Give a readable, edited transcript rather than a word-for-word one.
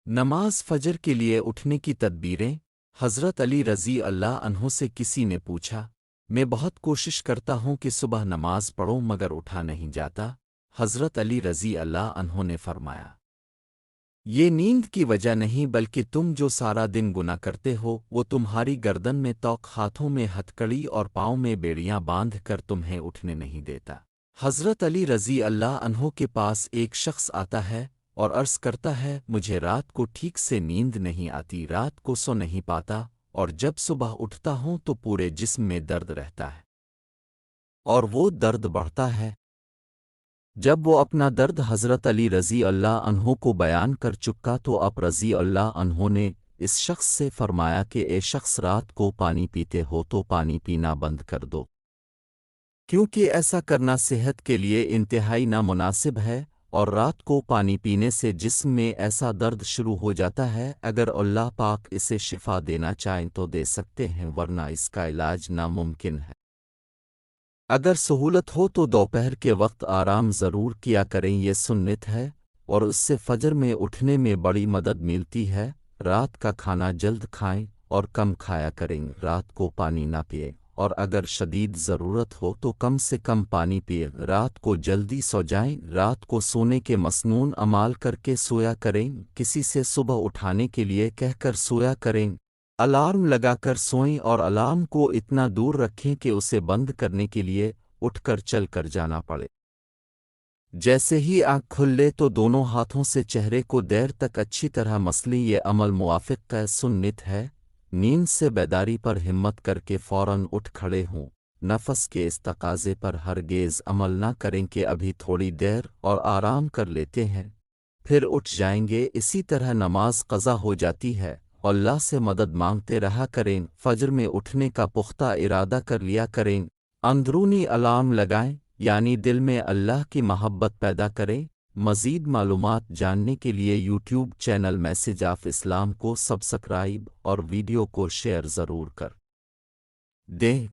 نماز فجر کے لیے اٹھنے کی تدبیریں۔ حضرت علی رضی اللہ عنہ سے کسی نے پوچھا، میں بہت کوشش کرتا ہوں کہ صبح نماز پڑھوں مگر اٹھا نہیں جاتا۔ حضرت علی رضی اللہ عنہ نے فرمایا، یہ نیند کی وجہ نہیں بلکہ تم جو سارا دن گناہ کرتے ہو وہ تمہاری گردن میں توق، ہاتھوں میں ہتکڑی اور پاؤں میں بیڑیاں باندھ کر تمہیں اٹھنے نہیں دیتا۔ حضرت علی رضی اللہ عنہ کے پاس ایک شخص آتا ہے اور عرض کرتا ہے، مجھے رات کو ٹھیک سے نیند نہیں آتی، رات کو سو نہیں پاتا، اور جب صبح اٹھتا ہوں تو پورے جسم میں درد رہتا ہے اور وہ درد بڑھتا ہے۔ جب وہ اپنا درد حضرت علی رضی اللہ عنہ کو بیان کر چکا تو آپ رضی اللہ عنہ نے اس شخص سے فرمایا کہ اے شخص، رات کو پانی پیتے ہو تو پانی پینا بند کر دو، کیونکہ ایسا کرنا صحت کے لیے انتہائی نامناسب ہے، اور رات کو پانی پینے سے جسم میں ایسا درد شروع ہو جاتا ہے، اگر اللہ پاک اسے شفا دینا چاہیں تو دے سکتے ہیں ورنہ اس کا علاج ناممکن ہے۔ اگر سہولت ہو تو دوپہر کے وقت آرام ضرور کیا کریں، یہ سنت ہے اور اس سے فجر میں اٹھنے میں بڑی مدد ملتی ہے۔ رات کا کھانا جلد کھائیں اور کم کھایا کریں، رات کو پانی نہ پئیں، اور اگر شدید ضرورت ہو تو کم سے کم پانی پئیں، رات کو جلدی سو جائیں، رات کو سونے کے مسنون اعمال کر کے سویا کریں، کسی سے صبح اٹھانے کے لیے کہہ کر سویا کریں، الارم لگا کر سوئیں اور الارم کو اتنا دور رکھیں کہ اسے بند کرنے کے لیے اٹھ کر چل کر جانا پڑے۔ جیسے ہی آنکھ کھلے تو دونوں ہاتھوں سے چہرے کو دیر تک اچھی طرح مسلیں، یہ عمل موافق کا سنت ہے۔ نیند سے بیداری پر ہمت کر کے فوراً اٹھ کھڑے ہوں، نفس کے اس تقاضے پر ہرگز عمل نہ کریں کہ ابھی تھوڑی دیر اور آرام کر لیتے ہیں پھر اٹھ جائیں گے، اسی طرح نماز قضا ہو جاتی ہے۔ اللہ سے مدد مانگتے رہا کریں، فجر میں اٹھنے کا پختہ ارادہ کر لیا کریں، اندرونی الارم لگائیں، یعنی دل میں اللہ کی محبت پیدا کریں۔ مزید معلومات جاننے کے لیے یوٹیوب چینل میسج آف اسلام کو سبسکرائب اور ویڈیو کو شیئر ضرور کر دیں۔